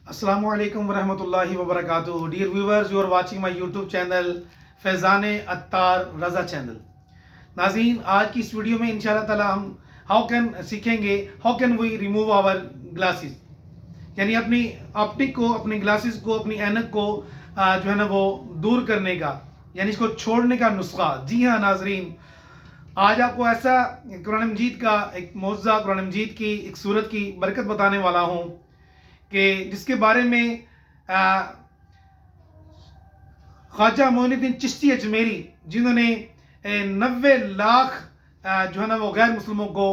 Assalamu alaikum warahmatullahi wabarakatuh. Dear viewers, you are watching my YouTube channel Faizan Attar Raza channel. नाज़रीन, आज की इस video में इंशाअल्लाह ताला हम सीखेंगे how can we remove our glasses, यानी अपनी ऑप्टिक को, अपनी ग्लासेस को, अपनी ऐनक को जो है ना वो दूर करने का, यानी इसको छोड़ने का नुस्खा. जी हाँ नाज़रीन, आज आपको ऐसा कुरान मजीद का एक मौज़ा, कुरान मजीद की एक सूरत की बरकत बताने वाला हूँ कि जिसके बारे में ख्वाजा मोइनुद्दीन चिश्ती अजमेरी, जिन्होंने 90 लाख जो है ना वो गैर मुस्लिमों को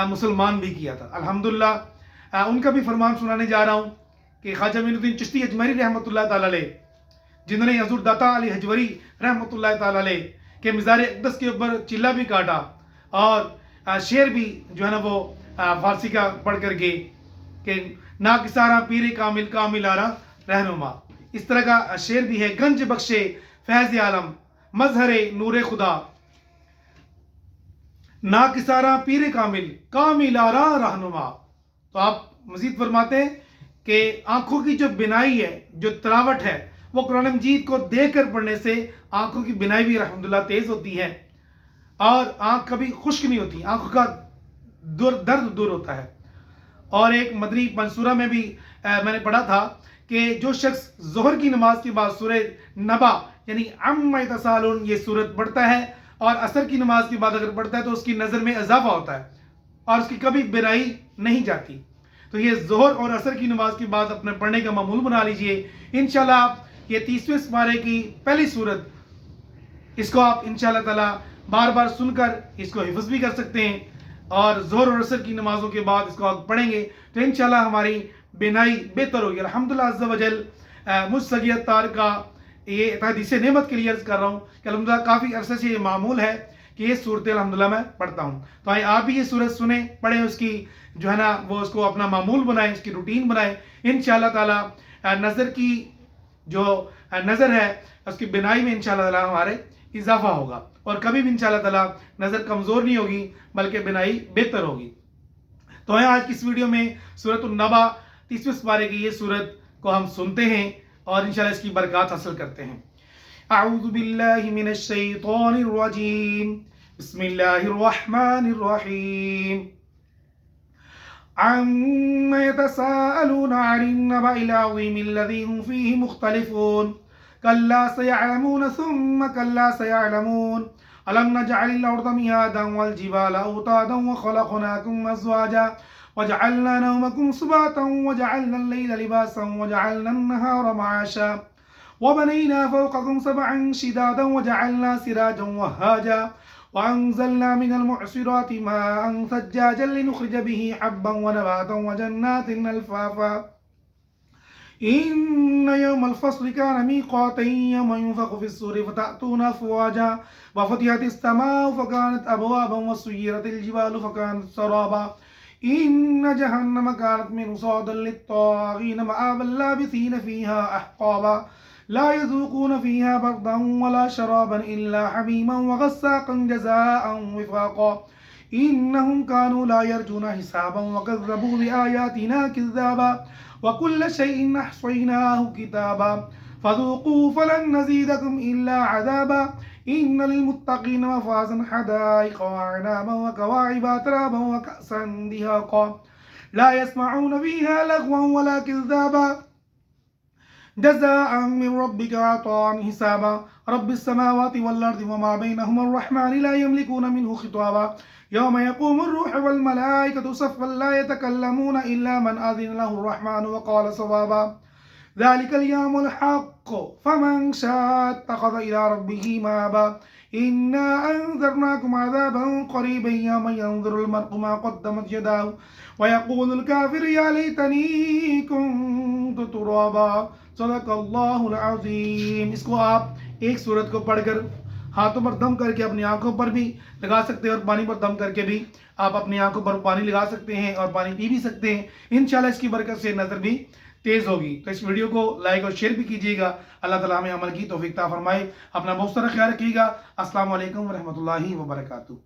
मुसलमान भी किया था. अल्हम्दुलिल्लाह उनका भी फरमान सुनाने जा रहा हूँ कि ख्वाजा मोइनुद्दीन चिश्ती अजमेरी रहमतुल्लाह ताला अलैह, जिन्होंने हज़ूर दाता अली हजवरी रहमतुल्लाह ताला अलैह के मज़ार अक़दस के ऊपर चिल्ला भी काटा और शेर भी जो है ना वो फारसी का पढ़ करके कि ना किसारा पीर कामिल कामिल आरा रहनुमा, इस तरह का शेर भी है. गंज बख्शे फैज़ आलम मजहरे नूर खुदा, ना किसारा पीर कामिल कामिल आरा रहनुमा. तो आप मजीद फरमाते हैं कि आंखों की जो बिनाई है, जो तलावट है, वो कुरान मजीद को देख कर पढ़ने से आंखों की बिनाई भी अल्हम्दुलिल्लाह तेज होती है और आंख कभी खुश्क नहीं होती, आंखों का दर्द दूर होता है. और एक मदनी मंसूरा में भी मैंने पढ़ा था कि जो शख्स ज़ोहर की नमाज के बाद सूरह नबा यानी अम्मा यतसालून ये सूरत पढ़ता है और असर की नमाज के बाद अगर पढ़ता है तो उसकी नज़र में इजाफा होता है और उसकी कभी बिनाई नहीं जाती. तो ये ज़ोहर और असर की नमाज के बाद अपने पढ़ने का मामूल बना लीजिए. इंशाल्लाह आप ये 30वें पारे की पहली सूरत, इसको आप इंशाल्लाह ताला बार बार सुनकर इसको हिफ्ज़ भी कर सकते हैं और ज़ोहर और असर की नमाज़ों के बाद इसको आप पढ़ेंगे तो इंशाल्लाह हमारी बिनाई बेहतर होगी. अल्हम्दुलिल्लाह अज़्ज़ा वजल मुझ सगी अत्तार का ये हदीस नेमत के लिए अर्ज़ कर रहा हूँ कि अल्हम्दुलिल्लाह काफ़ी अरसे से ये मामूल है कि ये सूरतें अल्हम्दुलिल्लाह मैं पढ़ता हूँ. तो आइए आप भी ये सूरत सुने, पढ़ें, उसकी जो है ना वो उसको अपना मामूल बनाएं, उसकी रूटीन बनाएं. इंशाल्लाह ताला नज़र की जो नज़र है उसकी बिनाई में इंशाल्लाह ताला हमारे इजाफा होगा और कभी भी इंशाल्लाह ताला नज़र कमज़ोर नहीं होगी बल्कि बिनाई बेहतर होगी. तो है आज की इस वीडियो में सूरत नबा 30वें पारे की ये सूरत को हम सुनते हैं और इंशाल्लाह इसकी बरकत हासिल करते हैं. अऊज़ु बिल्लाहि मिनश शैतानिर रजीम, बिस्मिल्लाहिर रहमानिर रहीम. अम्मा यतसाअलूना अनिन नबइल अज़ीमिल लज़ी हुम फ़ीहि मुख्तलिफ़ून कल्ला सयअलमून सुम्मा कल्ला सयअलमून अलम नजअलिल अर्ज़ मिहादन वल जिबाला औतादन व खलक़नाकुम अज़वाजा वजअलना नौमकुम सुबातन वजअलना अल-लैला लिबासन वजअलना अन-नहारा मआशा वबनैना फ़ौक़कुम सबअन शिदादन वजअलना सिराजन वहाजा वअंज़लना मिनल मुअसिराति माअन सज्जाजन लिनुख़रिज बिही हब्बन व नबातन व जन्नातिन अल्फ़ाफ़ा इन्न यौमल फ़स्लि कान मीक़ातन यौम युनफ़ख़ु फ़िस्सूरि फ़तअतूना अफ़वाजा वफ़ुतिहतिस समाअु फ़कानत अबवाबन वसुय्यिरतिल जिबालु फ़कानत सराबा इन्न जहन्नम कानत मिर्सादन लित्ताग़ीन मआबल लाबिसीन फ़ीहा अहक़ाबा ला यज़ूक़ून फ़ीहा बर्दन वला शराबन इल्ला हमीमन व ग़स्साक़न जज़ाअन विफ़ाक़ा इन्नहुम कानू ला यरजूना हिसाबन व कज़्ज़बू बिआयातिना किज़्ज़ाबा व कुल्ल शैइन अहसैनाहु किताबा फ़ज़ूक़ू फ़लन नज़ीदकुम इल्ला अज़ाबा इन्न लिलमुत्तक़ीन मफ़ाज़न हदाइक़ व अअनाबन व कवाइब अतराबन व कअसन दिहाक़ा ला यस्मऊन फ़ीहा लग़वन वला किज़्ज़ाबा जज़ाअन मिन रब्बिका अताअन हिसाबा रब्बिस समावाति वल अर्दि वमा बैनहुमा अर्रहमान ला यमलिकून मिन्हु खिताबा यौम यक़ूमुर रूह वल मलाइकतु सफ़्फ़न ला यतकल्लमून इल्ला मन अज़िन लहु अर्रहमान व क़ाल सवाबा ज़ालिकल यौमुल हक़्क़ु फ़मन शाअ इत्तख़ज़ इला रब्बिही माबा इन्ना अंज़रनाकुम अज़ाबन क़रीबन यौम यंज़ुरुल मर्'उ मा क़द्दमत यदाहु व यक़ूलुल काफ़िरु या लैतनी कुन्तु तुराबा. सदक़ल्लाहुल अज़ीम. इसको आप एक सूरत को पढ़कर हाथों पर दम करके अपनी आंखों पर भी लगा सकते हैं और पानी पर दम करके भी आप अपनी आंखों पर पानी लगा सकते हैं और पानी पी भी सकते हैं. इंशाल्लाह इसकी बरकत से नज़र भी तेज़ होगी. तो इस वीडियो को लाइक और शेयर भी कीजिएगा. अल्लाह ताला हमें अमल की तौफीक अता फरमाए. अपना बहुत सारा ख्याल रखिएगा. अस्सलामु अलैकुम व रहमतुल्लाहि व बरकातुहू.